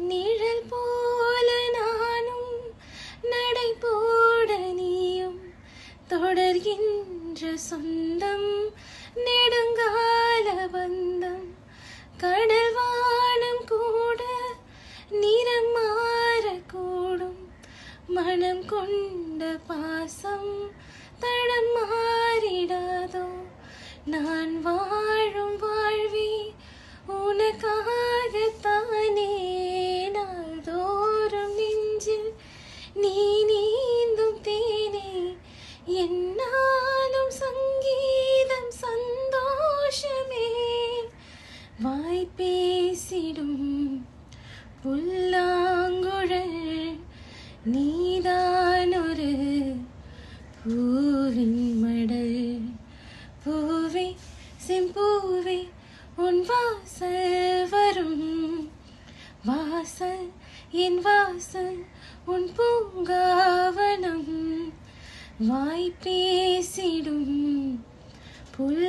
நிழல் போல நானும் நடை போட நீயும் தொடர்கின்ற சொந்தம் நெடுங்கால பந்தம். கடல் வானம் கூட நிறம் மாறக்கூடும், மனம் கொண்ட பாசம் தடம் மாறிடாதோ. நான் வாழும் வாழ்வே உனக்காகத்தானே, நாள்தோறும் நெஞ்சில் நீ நீந்தும் தேனே. என்னாலும் சங்கீதம் சந்தோஷமே, வாய் பேசிடும் புல்லாங்குழல் நீதான் ஒரு பூவின் மடல். பூவே செம்பூவே உன் வாசல் வரும், வாசல் என் வாசல் உன் பூங்காவனம். வாய் பேசிடும் புல்